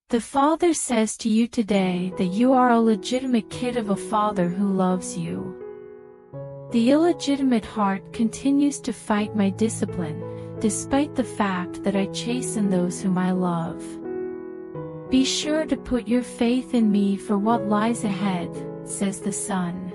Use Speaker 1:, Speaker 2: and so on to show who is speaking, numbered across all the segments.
Speaker 1: The Father says to you today that you are a legitimate kid of a Father who loves you. The illegitimate heart continues to fight my discipline, despite the fact that I chasten those whom I love. Be sure to put your faith in me for what lies ahead, says the Son.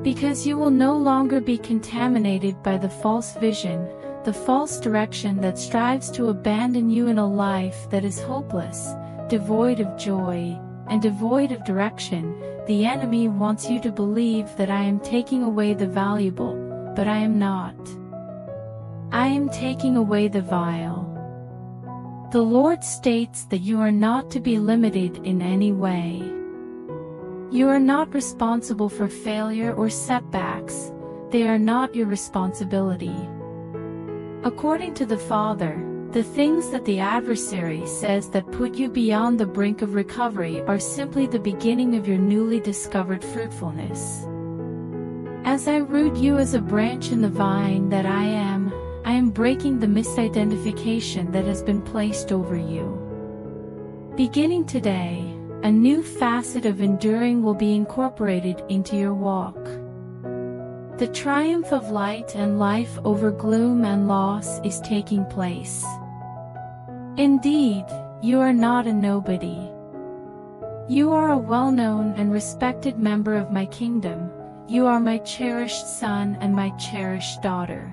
Speaker 1: Because you will no longer be contaminated by the false vision, the false direction that strives to abandon you in a life that is hopeless, devoid of joy, and devoid of direction. The enemy wants you to believe that I am taking away the valuable, but I am not. I am taking away the vile. The Lord states that you are not to be limited in any way. You are not responsible for failure or setbacks. They are not your responsibility. According to the Father, the things that the adversary says that put you beyond the brink of recovery are simply the beginning of your newly discovered fruitfulness. As I root you as a branch in the vine that I am breaking the misidentification that has been placed over you. Beginning today, a new facet of enduring will be incorporated into your walk. The triumph of light and life over gloom and loss is taking place. Indeed, you are not a nobody. You are a well-known and respected member of my kingdom. You are my cherished son and my cherished daughter.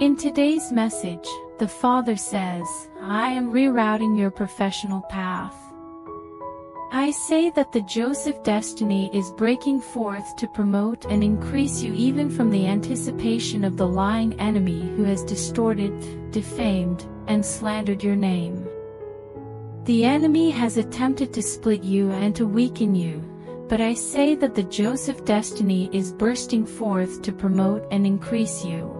Speaker 1: In today's message, the Father says, I am rerouting your professional path. I say that the Joseph destiny is breaking forth to promote and increase you even from the anticipation of the lying enemy who has distorted, defamed, and slandered your name. The enemy has attempted to split you and to weaken you, but I say that the Joseph destiny is bursting forth to promote and increase you.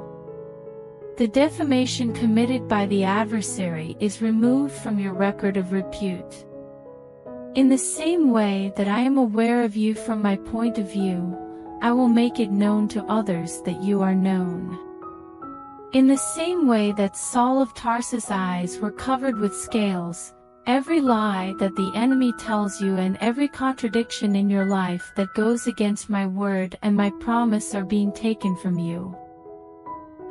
Speaker 1: The defamation committed by the adversary is removed from your record of repute. In the same way that I am aware of you from my point of view, I will make it known to others that you are known. In the same way that Saul of Tarsus' eyes were covered with scales, every lie that the enemy tells you and every contradiction in your life that goes against my word and my promise are being taken from you.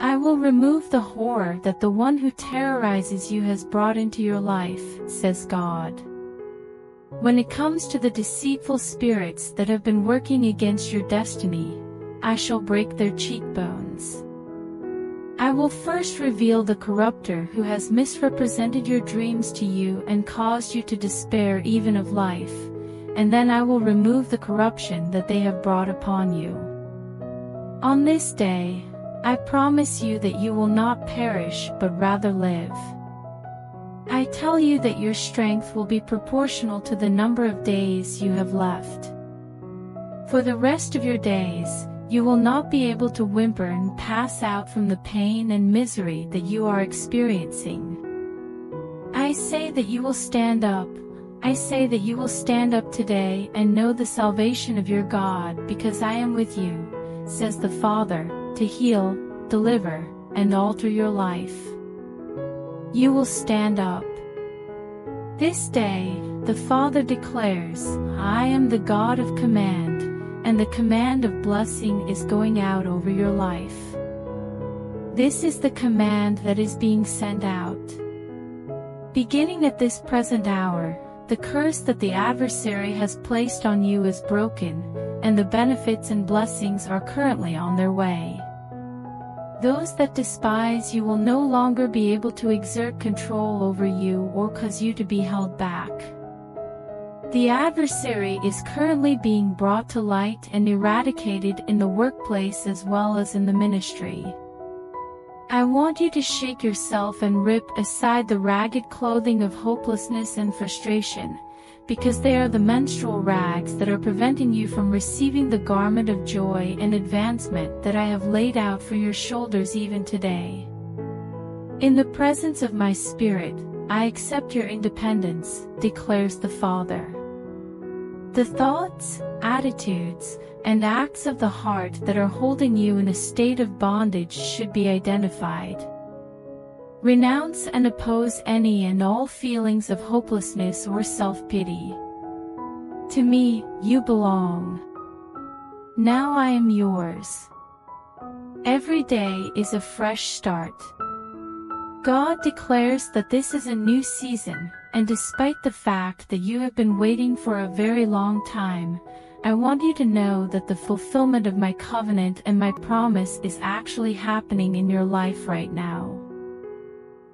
Speaker 1: I will remove the horror that the one who terrorizes you has brought into your life, says God. When it comes to the deceitful spirits that have been working against your destiny, I shall break their cheekbones. I will first reveal the corrupter who has misrepresented your dreams to you and caused you to despair even of life, and then I will remove the corruption that they have brought upon you. On this day, I promise you that you will not perish but rather live. I tell you that your strength will be proportional to the number of days you have left. For the rest of your days, you will not be able to whimper and pass out from the pain and misery that you are experiencing. I say that you will stand up. I say that you will stand up today and know the salvation of your God, because I am with you, says the Father, to heal, deliver, and alter your life. You will stand up. This day, the Father declares, I am the God of command, and the command of blessing is going out over your life. This is the command that is being sent out. Beginning at this present hour, the curse that the adversary has placed on you is broken, and the benefits and blessings are currently on their way. Those that despise you will no longer be able to exert control over you or cause you to be held back. The adversary is currently being brought to light and eradicated in the workplace as well as in the ministry. I want you to shake yourself and rip aside the ragged clothing of hopelessness and frustration, because they are the menstrual rags that are preventing you from receiving the garment of joy and advancement that I have laid out for your shoulders even today. In the presence of my Spirit, I accept your independence, declares the Father. The thoughts, attitudes, and acts of the heart that are holding you in a state of bondage should be identified. Renounce and oppose any and all feelings of hopelessness or self-pity. To me, you belong. Now I am yours. Every day is a fresh start. God declares that this is a new season, and despite the fact that you have been waiting for a very long time, I want you to know that the fulfillment of my covenant and my promise is actually happening in your life right now.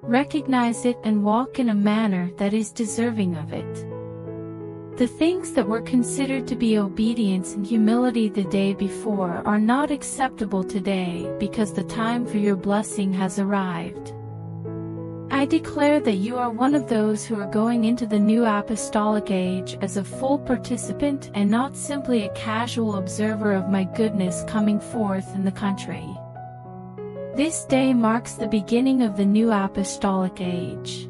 Speaker 1: Recognize it and walk in a manner that is deserving of it. The things that were considered to be obedience and humility the day before are not acceptable today because the time for your blessing has arrived. I declare that you are one of those who are going into the new apostolic age as a full participant and not simply a casual observer of my goodness coming forth in the country. This day marks the beginning of the new apostolic age.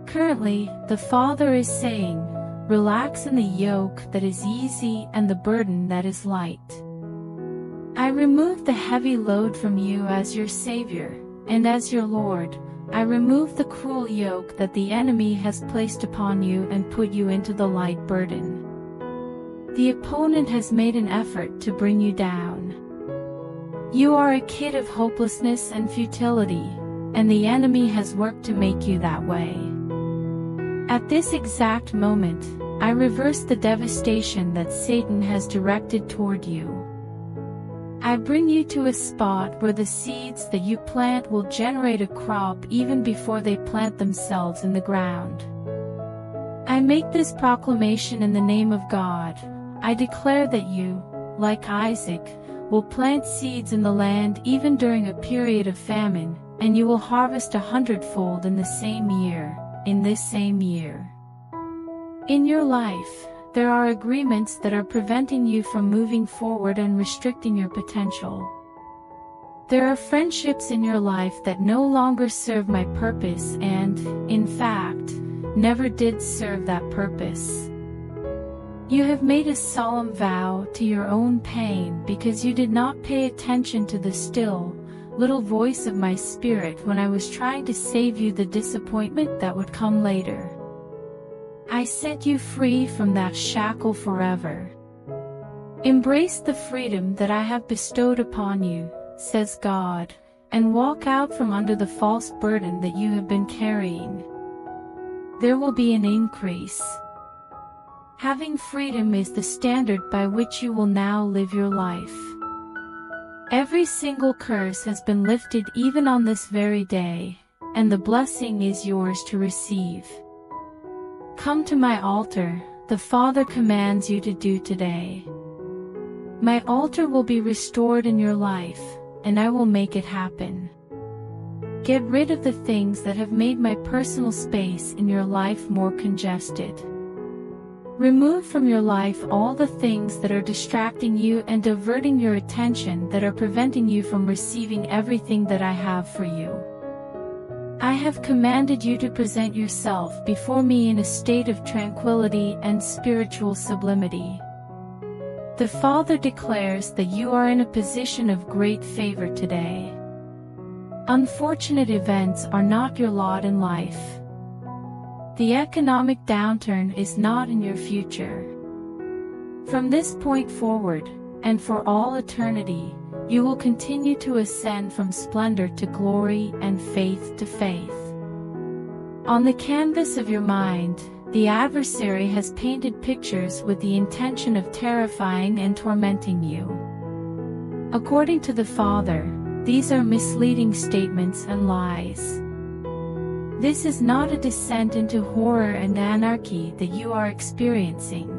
Speaker 1: Currently, the Father is saying, "Relax in the yoke that is easy and the burden that is light." I remove the heavy load from you as your Savior, and as your Lord, I remove the cruel yoke that the enemy has placed upon you and put you into the light burden. The opponent has made an effort to bring you down. You are a kid of hopelessness and futility, and the enemy has worked to make you that way. At this exact moment, I reverse the devastation that Satan has directed toward you. I bring you to a spot where the seeds that you plant will generate a crop even before they plant themselves in the ground. I make this proclamation in the name of God. I declare that you, like Isaac, will plant seeds in the land even during a period of famine, and you will harvest 100-fold in the same year, in this same year. In your life, there are agreements that are preventing you from moving forward and restricting your potential. There are friendships in your life that no longer serve my purpose and, in fact, never did serve that purpose. You have made a solemn vow to your own pain because you did not pay attention to the still, little voice of my spirit when I was trying to save you the disappointment that would come later. I set you free from that shackle forever. Embrace the freedom that I have bestowed upon you, says God, and walk out from under the false burden that you have been carrying. There will be an increase. Having freedom is the standard by which you will now live your life. Every single curse has been lifted even on this very day, and the blessing is yours to receive. Come to my altar, the Father commands you to do today. My altar will be restored in your life, and I will make it happen. Get rid of the things that have made my personal space in your life more congested. Remove from your life all the things that are distracting you and diverting your attention that are preventing you from receiving everything that I have for you. I have commanded you to present yourself before me in a state of tranquility and spiritual sublimity. The Father declares that you are in a position of great favor today. Unfortunate events are not your lot in life. The economic downturn is not in your future. From this point forward, and for all eternity, you will continue to ascend from splendor to glory and faith to faith. On the canvas of your mind, the adversary has painted pictures with the intention of terrifying and tormenting you. According to the Father, these are misleading statements and lies. This is not a descent into horror and anarchy that you are experiencing.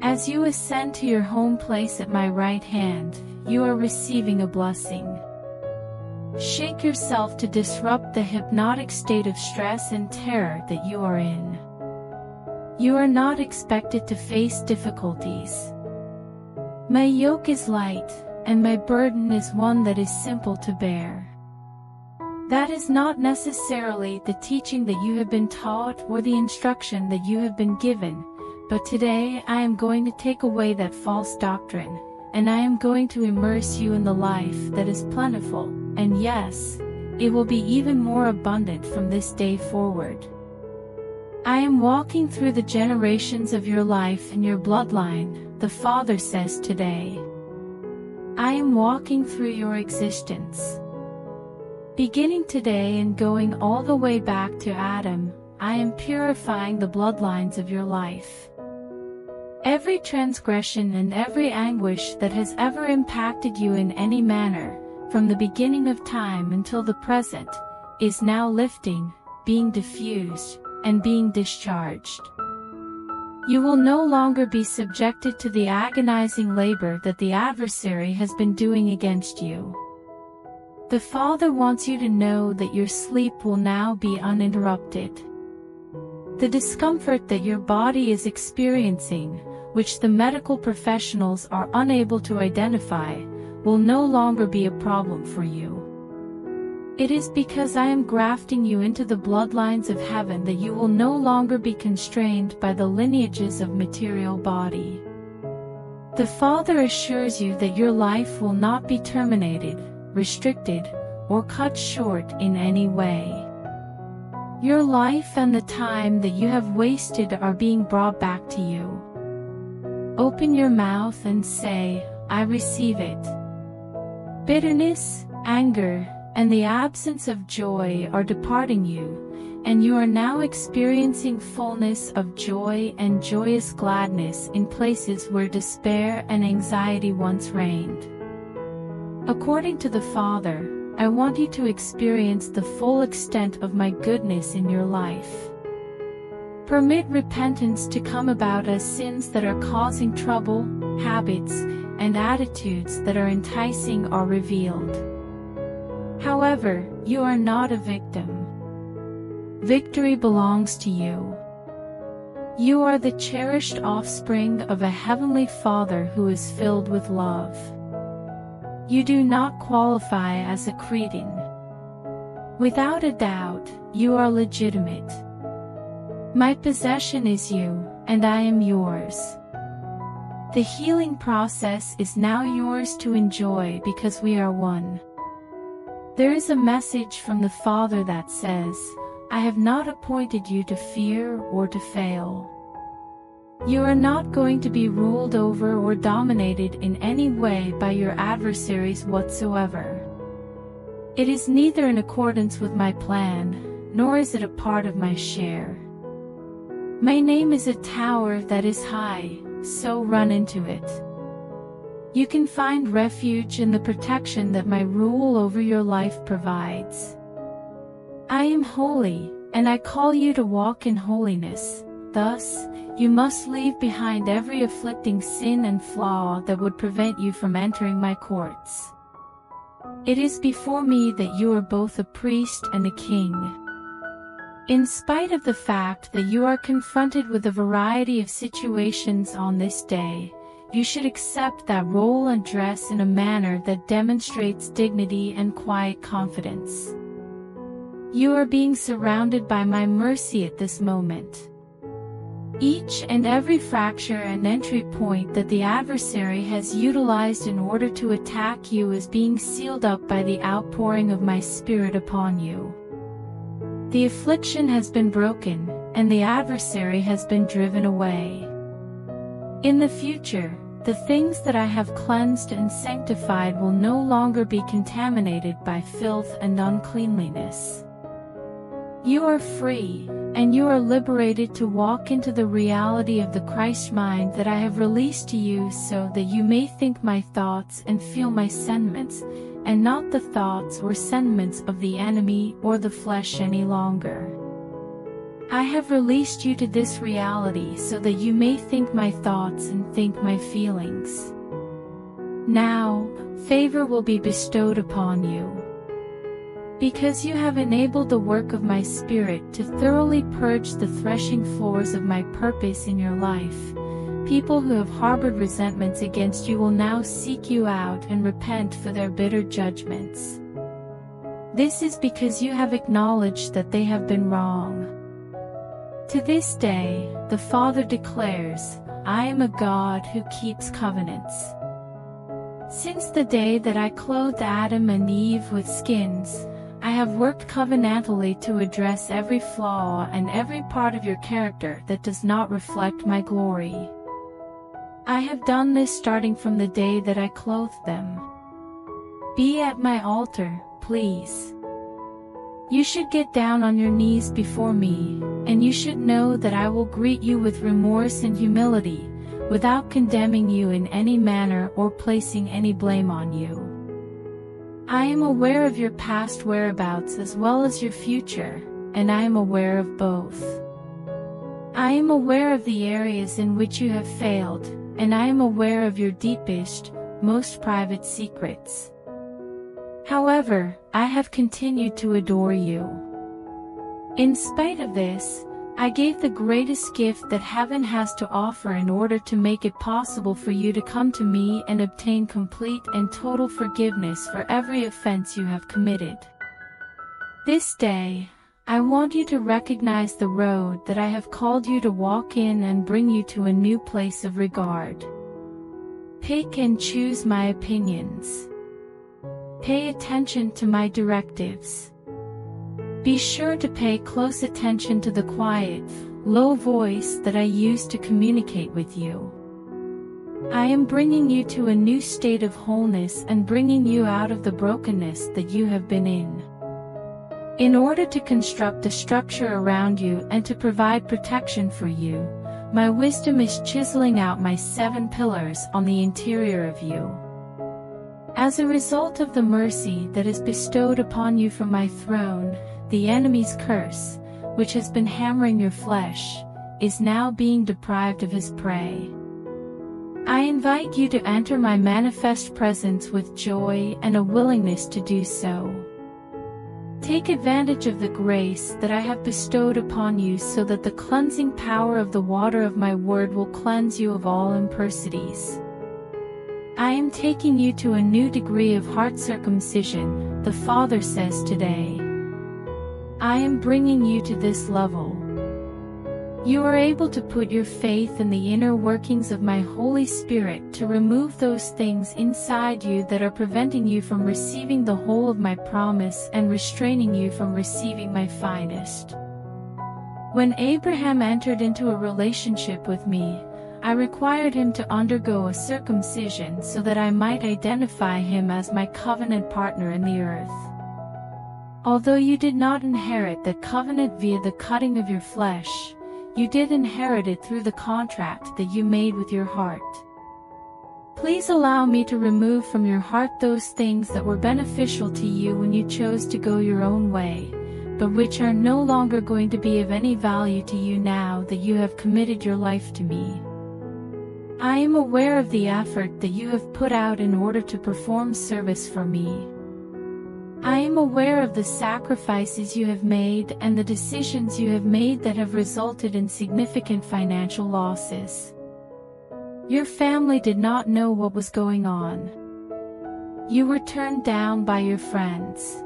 Speaker 1: As you ascend to your home place at my right hand, you are receiving a blessing. Shake yourself to disrupt the hypnotic state of stress and terror that you are in. You are not expected to face difficulties. My yoke is light, and my burden is one that is simple to bear. That is not necessarily the teaching that you have been taught or the instruction that you have been given, but today I am going to take away that false doctrine, and I am going to immerse you in the life that is plentiful, and yes, it will be even more abundant from this day forward. I am walking through the generations of your life and your bloodline, the Father says today. I am walking through your existence. Beginning today and going all the way back to Adam, I am purifying the bloodlines of your life. Every transgression and every anguish that has ever impacted you in any manner, from the beginning of time until the present, is now lifting, being diffused, and being discharged. You will no longer be subjected to the agonizing labor that the adversary has been doing against you. The Father wants you to know that your sleep will now be uninterrupted. The discomfort that your body is experiencing, which the medical professionals are unable to identify, will no longer be a problem for you. It is because I am grafting you into the bloodlines of heaven that you will no longer be constrained by the lineages of material body. The Father assures you that your life will not be terminated, restricted, or cut short in any way. Your life and the time that you have wasted are being brought back to you. Open your mouth and say, I receive it. Bitterness, anger, and the absence of joy are departing you, and you are now experiencing fullness of joy and joyous gladness in places where despair and anxiety once reigned. According to the Father, I want you to experience the full extent of my goodness in your life. Permit repentance to come about as sins that are causing trouble, habits, and attitudes that are enticing are revealed. However, you are not a victim. Victory belongs to you. You are the cherished offspring of a heavenly Father who is filled with love. You do not qualify as a cretin. Without a doubt, you are legitimate. My possession is you, and I am yours. The healing process is now yours to enjoy because we are one. There is a message from the Father that says, I have not appointed you to fear or to fail. You are not going to be ruled over or dominated in any way by your adversaries whatsoever. It is neither in accordance with my plan, nor is it a part of my share. My name is a tower that is high, so run into it. You can find refuge in the protection that my rule over your life provides. I am holy, and I call you to walk in holiness. Thus, you must leave behind every afflicting sin and flaw that would prevent you from entering my courts. It is before me that you are both a priest and a king. In spite of the fact that you are confronted with a variety of situations on this day, you should accept that role and dress in a manner that demonstrates dignity and quiet confidence. You are being surrounded by my mercy at this moment. Each and every fracture and entry point that the adversary has utilized in order to attack you is being sealed up by the outpouring of my Spirit upon you. The affliction has been broken, and the adversary has been driven away. In the future, the things that I have cleansed and sanctified will no longer be contaminated by filth and uncleanliness. You are free, and you are liberated to walk into the reality of the Christ mind that I have released to you so that you may think my thoughts and feel my sentiments, and not the thoughts or sentiments of the enemy or the flesh any longer. I have released you to this reality so that you may think my thoughts and think my feelings. Now, favor will be bestowed upon you. Because you have enabled the work of my Spirit to thoroughly purge the threshing floors of my purpose in your life, people who have harbored resentments against you will now seek you out and repent for their bitter judgments. This is because you have acknowledged that they have been wrong. To this day, the Father declares, I am a God who keeps covenants. Since the day that I clothed Adam and Eve with skins, I have worked covenantally to address every flaw and every part of your character that does not reflect my glory. I have done this starting from the day that I clothed them. Be at my altar, please. You should get down on your knees before me, and you should know that I will greet you with remorse and humility, without condemning you in any manner or placing any blame on you. I am aware of your past whereabouts as well as your future, and I am aware of both. I am aware of the areas in which you have failed, and I am aware of your deepest, most private secrets. However, I have continued to adore you. In spite of this, I gave the greatest gift that heaven has to offer in order to make it possible for you to come to me and obtain complete and total forgiveness for every offense you have committed. This day, I want you to recognize the road that I have called you to walk in and bring you to a new place of regard. Pick and choose my opinions. Pay attention to my directives. Be sure to pay close attention to the quiet, low voice that I use to communicate with you. I am bringing you to a new state of wholeness and bringing you out of the brokenness that you have been in. In order to construct a structure around you and to provide protection for you, my wisdom is chiseling out my 7 pillars on the interior of you. As a result of the mercy that is bestowed upon you from my throne, the enemy's curse, which has been hammering your flesh, is now being deprived of his prey. I invite you to enter my manifest presence with joy and a willingness to do so. Take advantage of the grace that I have bestowed upon you so that the cleansing power of the water of my word will cleanse you of all impurities. I am taking you to a new degree of heart circumcision, the Father says today. I am bringing you to this level. You are able to put your faith in the inner workings of my Holy Spirit to remove those things inside you that are preventing you from receiving the whole of my promise and restraining you from receiving my finest. When Abraham entered into a relationship with me, I required him to undergo a circumcision so that I might identify him as my covenant partner in the earth. Although you did not inherit the covenant via the cutting of your flesh, you did inherit it through the contract that you made with your heart. Please allow me to remove from your heart those things that were beneficial to you when you chose to go your own way, but which are no longer going to be of any value to you now that you have committed your life to me. I am aware of the effort that you have put out in order to perform service for me. I am aware of the sacrifices you have made and the decisions you have made that have resulted in significant financial losses. Your family did not know what was going on. You were turned down by your friends.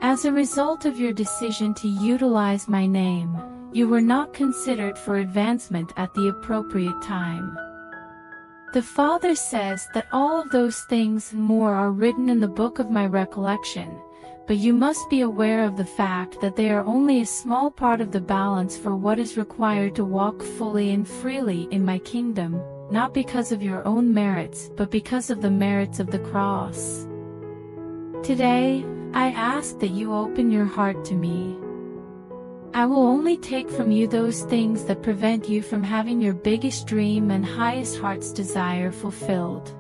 Speaker 1: As a result of your decision to utilize my name, you were not considered for advancement at the appropriate time. The Father says that all of those things and more are written in the book of my recollection, but you must be aware of the fact that they are only a small part of the balance for what is required to walk fully and freely in my kingdom, not because of your own merits but because of the merits of the cross. Today, I ask that you open your heart to me. I will only take from you those things that prevent you from having your biggest dream and highest heart's desire fulfilled.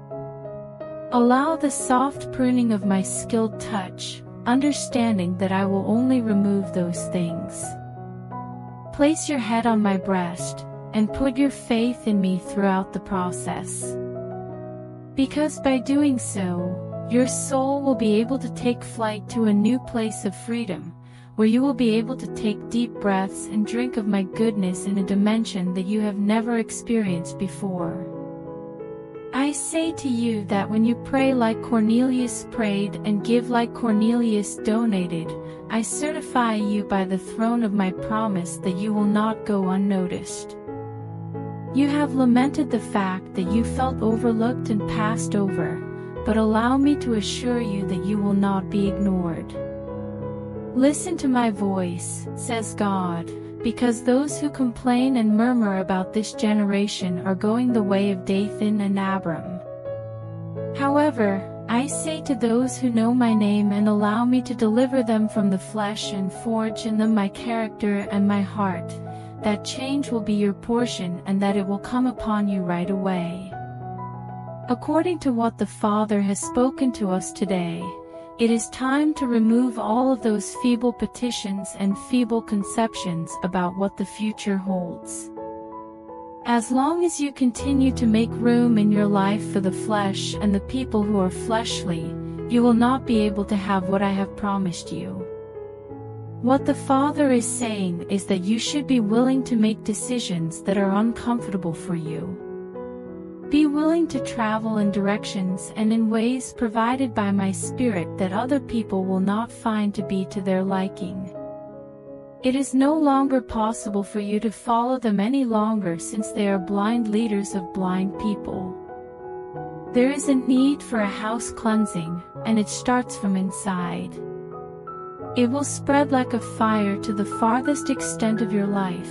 Speaker 1: Allow the soft pruning of my skilled touch, understanding that I will only remove those things. Place your head on my breast, and put your faith in me throughout the process. Because by doing so, your soul will be able to take flight to a new place of freedom, where you will be able to take deep breaths and drink of my goodness in a dimension that you have never experienced before. I say to you that when you pray like Cornelius prayed and give like Cornelius donated, I certify you by the throne of my promise that you will not go unnoticed. You have lamented the fact that you felt overlooked and passed over, but allow me to assure you that you will not be ignored. Listen to my voice, says God, because those who complain and murmur about this generation are going the way of Dathan and Abiram. However, I say to those who know my name and allow me to deliver them from the flesh and forge in them my character and my heart, that change will be your portion and that it will come upon you right away. According to what the Father has spoken to us today, it is time to remove all of those feeble petitions and feeble conceptions about what the future holds. As long as you continue to make room in your life for the flesh and the people who are fleshly, you will not be able to have what I have promised you. What the Father is saying is that you should be willing to make decisions that are uncomfortable for you. Be willing to travel in directions and in ways provided by my Spirit that other people will not find to be to their liking. It is no longer possible for you to follow them any longer since they are blind leaders of blind people. There is a need for a house cleansing, and it starts from inside. It will spread like a fire to the farthest extent of your life,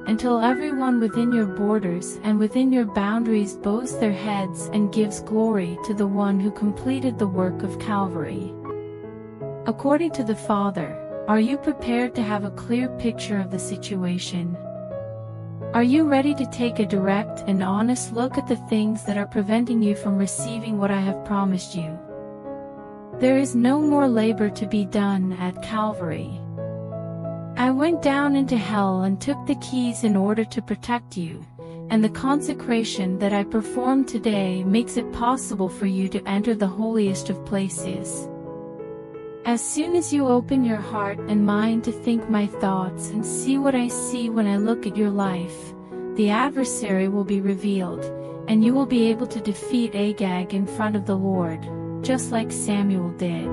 Speaker 1: until everyone within your borders and within your boundaries bows their heads and gives glory to the one who completed the work of Calvary. According to the Father, are you prepared to have a clear picture of the situation? Are you ready to take a direct and honest look at the things that are preventing you from receiving what I have promised you? There is no more labor to be done at Calvary. I went down into hell and took the keys in order to protect you, and the consecration that I perform today makes it possible for you to enter the holiest of places. As soon as you open your heart and mind to think my thoughts and see what I see when I look at your life, the adversary will be revealed, and you will be able to defeat Agag in front of the Lord, just like Samuel did.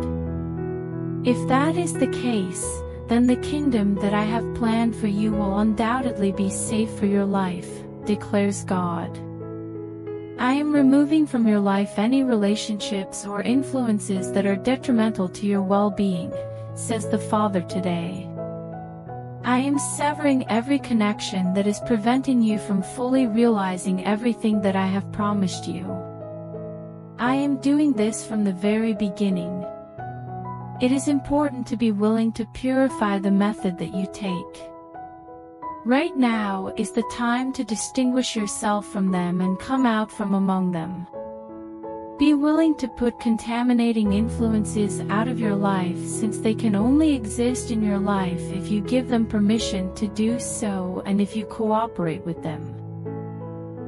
Speaker 1: If that is the case, then the kingdom that I have planned for you will undoubtedly be safe for your life, declares God. I am removing from your life any relationships or influences that are detrimental to your well-being, says the Father today. I am severing every connection that is preventing you from fully realizing everything that I have promised you. I am doing this from the very beginning. It is important to be willing to purify the method that you take. Right now is the time to distinguish yourself from them and come out from among them. Be willing to put contaminating influences out of your life, since they can only exist in your life if you give them permission to do so and if you cooperate with them.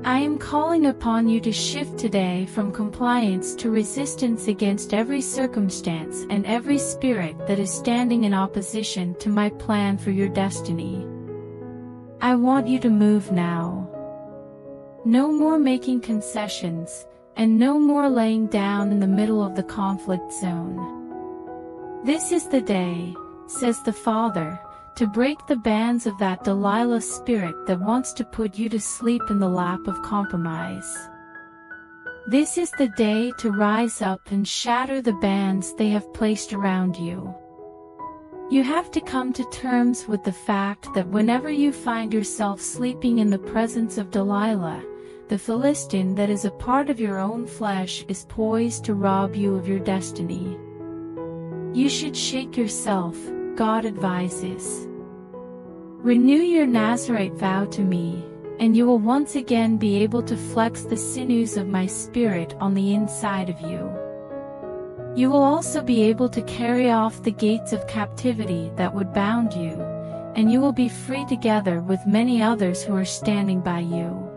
Speaker 1: I am calling upon you to shift today from compliance to resistance against every circumstance and every spirit that is standing in opposition to my plan for your destiny. I want you to move now. No more making concessions, and no more laying down in the middle of the conflict zone. This is the day, says the Father, to break the bands of that Delilah spirit that wants to put you to sleep in the lap of compromise. This is the day to rise up and shatter the bands they have placed around you. You have to come to terms with the fact that whenever you find yourself sleeping in the presence of Delilah, the Philistine that is a part of your own flesh is poised to rob you of your destiny. You should shake yourself, God advises. Renew your Nazirite vow to me, and you will once again be able to flex the sinews of my spirit on the inside of you. You will also be able to carry off the gates of captivity that would bound you, and you will be free together with many others who are standing by you.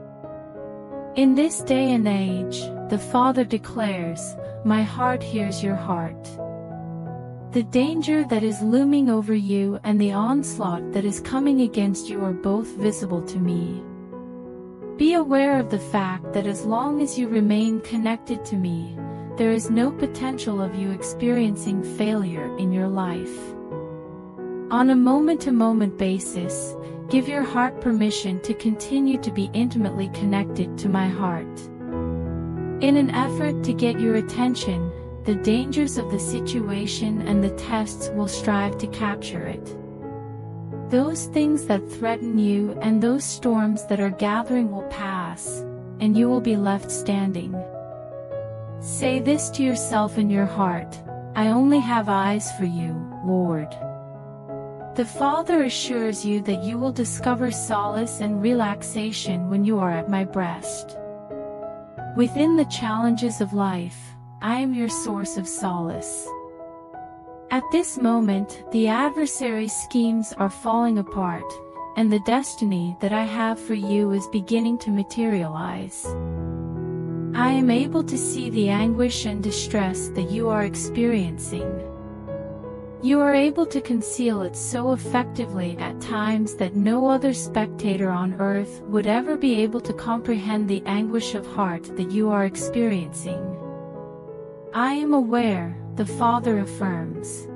Speaker 1: In this day and age, the Father declares, my heart hears your heart. The danger that is looming over you and the onslaught that is coming against you are both visible to me. Be aware of the fact that as long as you remain connected to me, there is no potential of you experiencing failure in your life. On a moment-to-moment basis, give your heart permission to continue to be intimately connected to my heart. In an effort to get your attention, the dangers of the situation and the tests will strive to capture it. Those things that threaten you and those storms that are gathering will pass, and you will be left standing. Say this to yourself in your heart: I only have eyes for you, Lord. The Father assures you that you will discover solace and relaxation when you are at my breast. Within the challenges of life, I am your source of solace. At this moment, the adversary's schemes are falling apart, and the destiny that I have for you is beginning to materialize. I am able to see the anguish and distress that you are experiencing. You are able to conceal it so effectively at times that no other spectator on earth would ever be able to comprehend the anguish of heart that you are experiencing. I am aware, the Father affirms.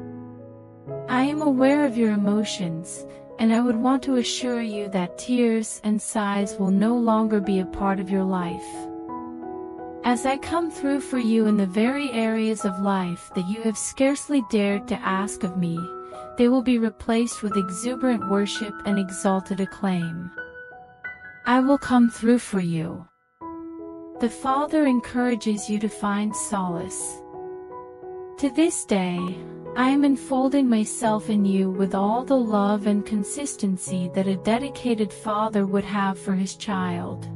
Speaker 1: I am aware of your emotions, and I would want to assure you that tears and sighs will no longer be a part of your life. As I come through for you in the very areas of life that you have scarcely dared to ask of me, they will be replaced with exuberant worship and exalted acclaim. I will come through for you. The Father encourages you to find solace. To this day, I am enfolding myself in you with all the love and consistency that a dedicated father would have for his child.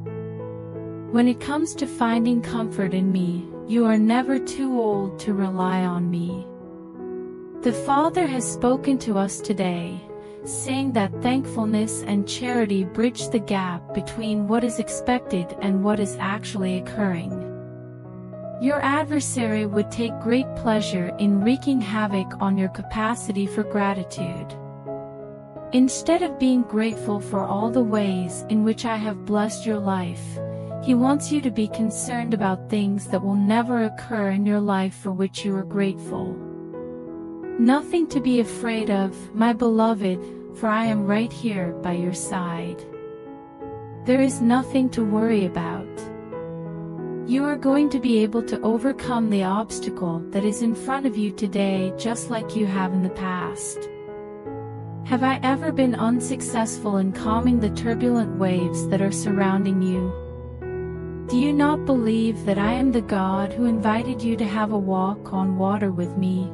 Speaker 1: When it comes to finding comfort in me, you are never too old to rely on me. The Father has spoken to us today, saying that thankfulness and charity bridge the gap between what is expected and what is actually occurring. Your adversary would take great pleasure in wreaking havoc on your capacity for gratitude. Instead of being grateful for all the ways in which I have blessed your life, he wants you to be concerned about things that will never occur in your life for which you are grateful. Nothing to be afraid of, my beloved, for I am right here by your side. There is nothing to worry about. You are going to be able to overcome the obstacle that is in front of you today just like you have in the past. Have I ever been unsuccessful in calming the turbulent waves that are surrounding you? Do you not believe that I am the God who invited you to have a walk on water with me?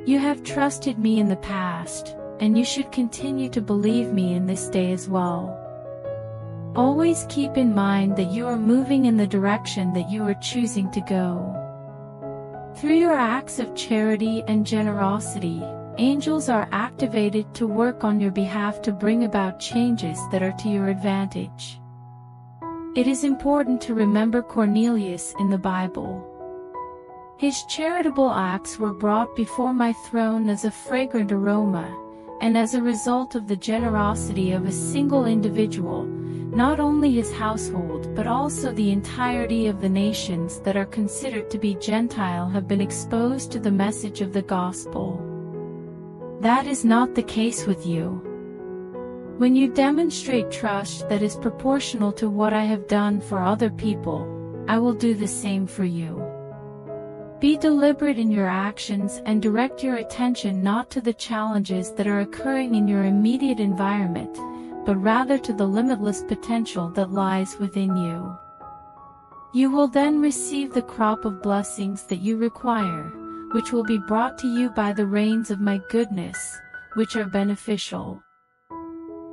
Speaker 1: You have trusted me in the past, and you should continue to believe me in this day as well. Always keep in mind that you are moving in the direction that you are choosing to go. Through your acts of charity and generosity, angels are activated to work on your behalf to bring about changes that are to your advantage. It is important to remember Cornelius in the Bible. His charitable acts were brought before my throne as a fragrant aroma, and as a result of the generosity of a single individual, not only his household but also the entirety of the nations that are considered to be Gentile have been exposed to the message of the gospel. That is not the case with you. When you demonstrate trust that is proportional to what I have done for other people, I will do the same for you. Be deliberate in your actions and direct your attention not to the challenges that are occurring in your immediate environment, but rather to the limitless potential that lies within you. You will then receive the crop of blessings that you require, which will be brought to you by the rains of my goodness, which are beneficial.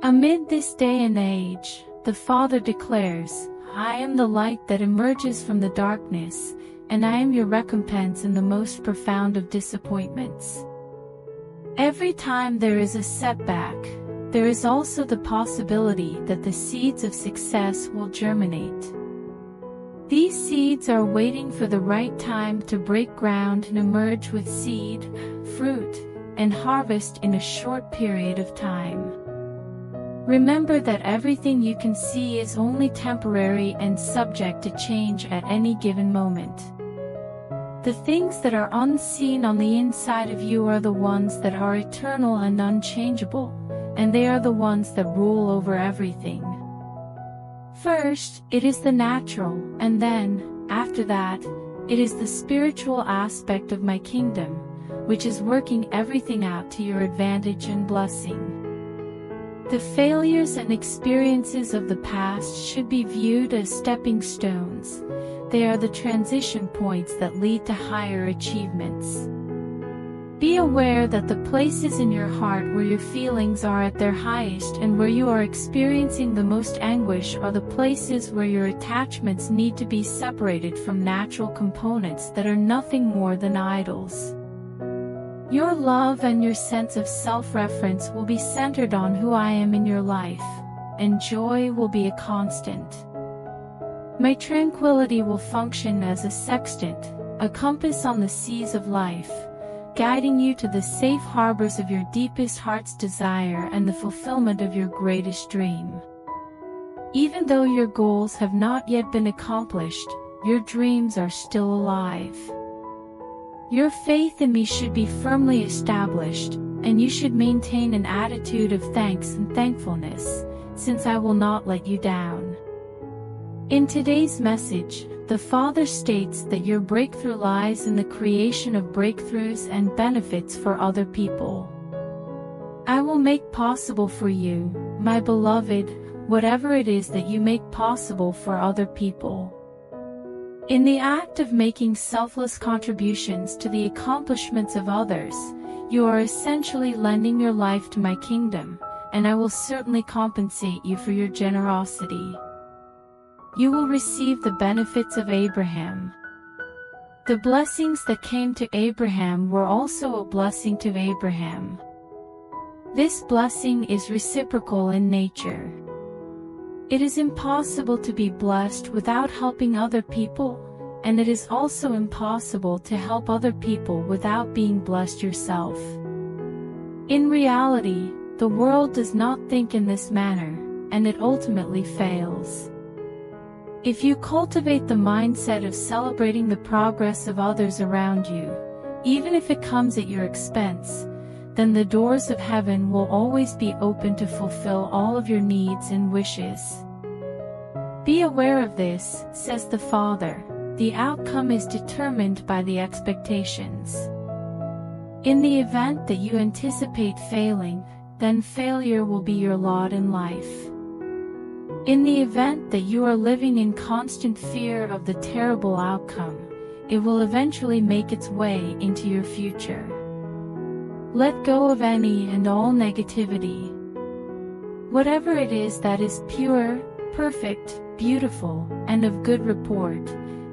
Speaker 1: Amid this day and age, the Father declares, I am the light that emerges from the darkness, and I am your recompense in the most profound of disappointments. Every time there is a setback, there is also the possibility that the seeds of success will germinate. These seeds are waiting for the right time to break ground and emerge with seed, fruit, and harvest in a short period of time. Remember that everything you can see is only temporary and subject to change at any given moment. The things that are unseen on the inside of you are the ones that are eternal and unchangeable, and they are the ones that rule over everything. First, it is the natural, and then, after that, It is the spiritual aspect of my kingdom, which is working everything out to your advantage and blessing. The failures and experiences of the past should be viewed as stepping stones. They are the transition points that lead to higher achievements. Be aware that the places in your heart where your feelings are at their highest and where you are experiencing the most anguish are the places where your attachments need to be separated from natural components that are nothing more than idols. Your love and your sense of self-reference will be centered on who I am in your life, and joy will be a constant. My tranquility will function as a sextant, a compass on the seas of life, guiding you to the safe harbors of your deepest heart's desire and the fulfillment of your greatest dream. Even though your goals have not yet been accomplished, your dreams are still alive. Your faith in me should be firmly established, and you should maintain an attitude of thanks and thankfulness, since I will not let you down. In today's message, the Father states that your breakthrough lies in the creation of breakthroughs and benefits for other people. I will make possible for you, my beloved, whatever it is that you make possible for other people. In the act of making selfless contributions to the accomplishments of others, you are essentially lending your life to my kingdom, and I will certainly compensate you for your generosity. You will receive the benefits of Abraham. The blessings that came to Abraham were also a blessing to Abraham. This blessing is reciprocal in nature. It is impossible to be blessed without helping other people, and it is also impossible to help other people without being blessed yourself. In reality, the world does not think in this manner, and it ultimately fails. If you cultivate the mindset of celebrating the progress of others around you, even if it comes at your expense, then the doors of heaven will always be open to fulfill all of your needs and wishes. Be aware of this, says the Father. The outcome is determined by the expectations. In the event that you anticipate failing, then failure will be your lot in life. In the event that you are living in constant fear of the terrible outcome, it will eventually make its way into your future. Let go of any and all negativity. Whatever it is that is pure, perfect, beautiful, and of good report,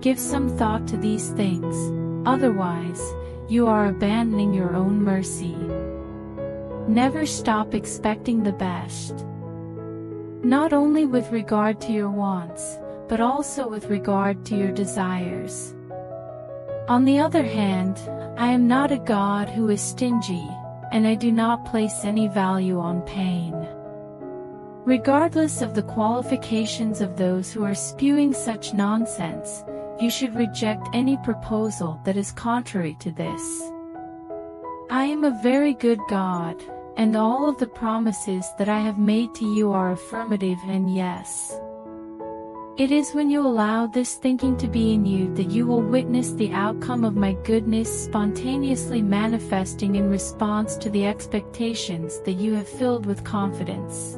Speaker 1: give some thought to these things, otherwise, you are abandoning your own mercy. Never stop expecting the best. Not only with regard to your wants, but also with regard to your desires. On the other hand, I am not a God who is stingy, and I do not place any value on pain. Regardless of the qualifications of those who are spewing such nonsense, you should reject any proposal that is contrary to this. I am a very good God, and all of the promises that I have made to you are affirmative and yes. It is when you allow this thinking to be in you that you will witness the outcome of my goodness spontaneously manifesting in response to the expectations that you have filled with confidence.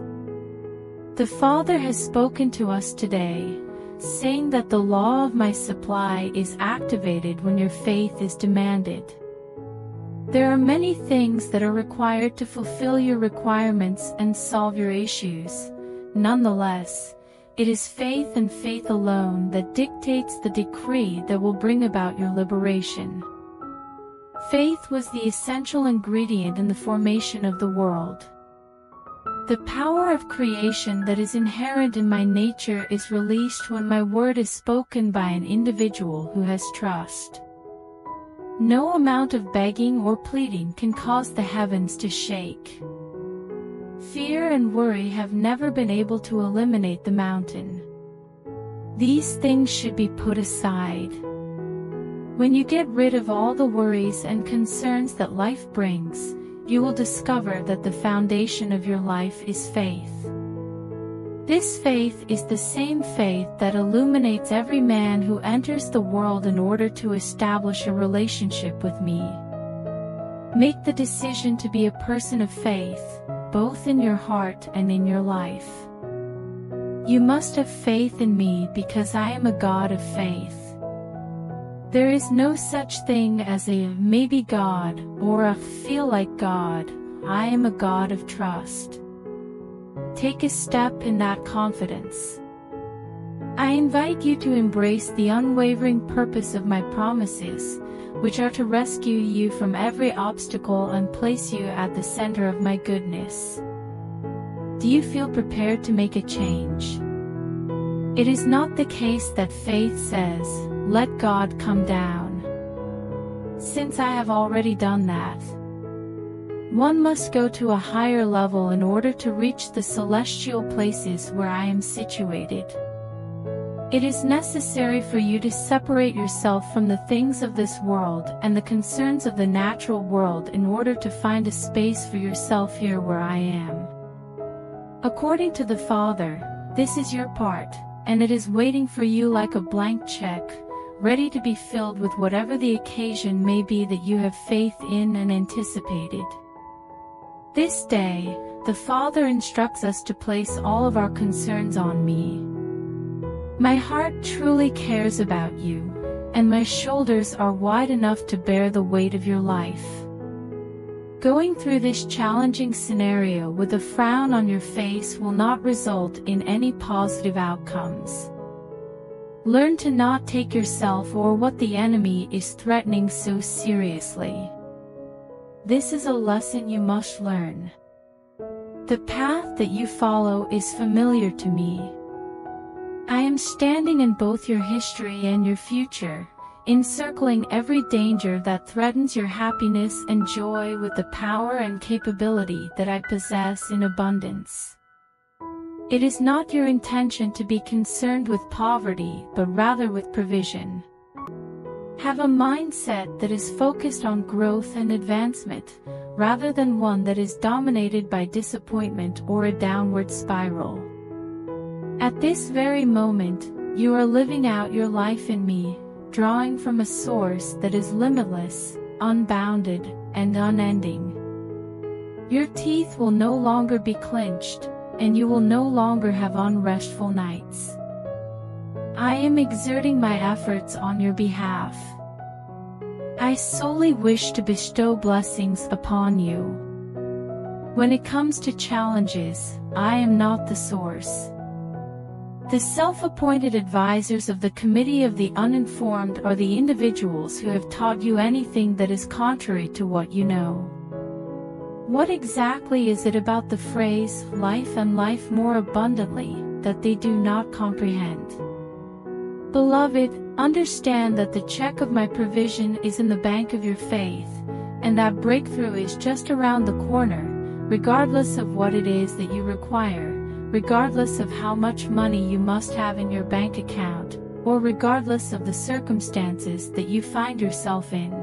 Speaker 1: The Father has spoken to us today, saying that the law of my supply is activated when your faith is demanded. There are many things that are required to fulfill your requirements and solve your issues. Nonetheless, it is faith and faith alone that dictates the decree that will bring about your liberation. Faith was the essential ingredient in the formation of the world. The power of creation that is inherent in my nature is released when my word is spoken by an individual who has trust. No amount of begging or pleading can cause the heavens to shake. Fear and worry have never been able to eliminate the mountain. These things should be put aside. When you get rid of all the worries and concerns that life brings, you will discover that the foundation of your life is faith. This faith is the same faith that illuminates every man who enters the world in order to establish a relationship with me. Make the decision to be a person of faith, both in your heart and in your life. You must have faith in me because I am a God of faith. There is no such thing as a maybe God or a feel like God. I am a God of trust. Take a step in that confidence. I invite you to embrace the unwavering purpose of my promises, which are to rescue you from every obstacle and place you at the center of my goodness. Do you feel prepared to make a change? It is not the case that faith says, "Let God come down," since I have already done that. One must go to a higher level in order to reach the celestial places where I am situated. It is necessary for you to separate yourself from the things of this world and the concerns of the natural world in order to find a space for yourself here where I am. According to the Father, this is your part, and it is waiting for you like a blank check, ready to be filled with whatever the occasion may be that you have faith in and anticipated. This day, the Father instructs us to place all of our concerns on me. My heart truly cares about you, and my shoulders are wide enough to bear the weight of your life. Going through this challenging scenario with a frown on your face will not result in any positive outcomes. Learn to not take yourself or what the enemy is threatening so seriously. This is a lesson you must learn. The path that you follow is familiar to me. I am standing in both your history and your future, encircling every danger that threatens your happiness and joy with the power and capability that I possess in abundance. It is not your intention to be concerned with poverty, but rather with provision. Have a mindset that is focused on growth and advancement, rather than one that is dominated by disappointment or a downward spiral. At this very moment, you are living out your life in me, drawing from a source that is limitless, unbounded, and unending. Your teeth will no longer be clenched, and you will no longer have unrestful nights. I am exerting my efforts on your behalf. I solely wish to bestow blessings upon you. When it comes to challenges, I am not the source. The self-appointed advisors of the Committee of the Uninformed are the individuals who have taught you anything that is contrary to what you know. What exactly is it about the phrase, "life and life more abundantly," that they do not comprehend? Beloved, understand that the check of my provision is in the bank of your faith, and that breakthrough is just around the corner, regardless of what it is that you require, regardless of how much money you must have in your bank account, or regardless of the circumstances that you find yourself in.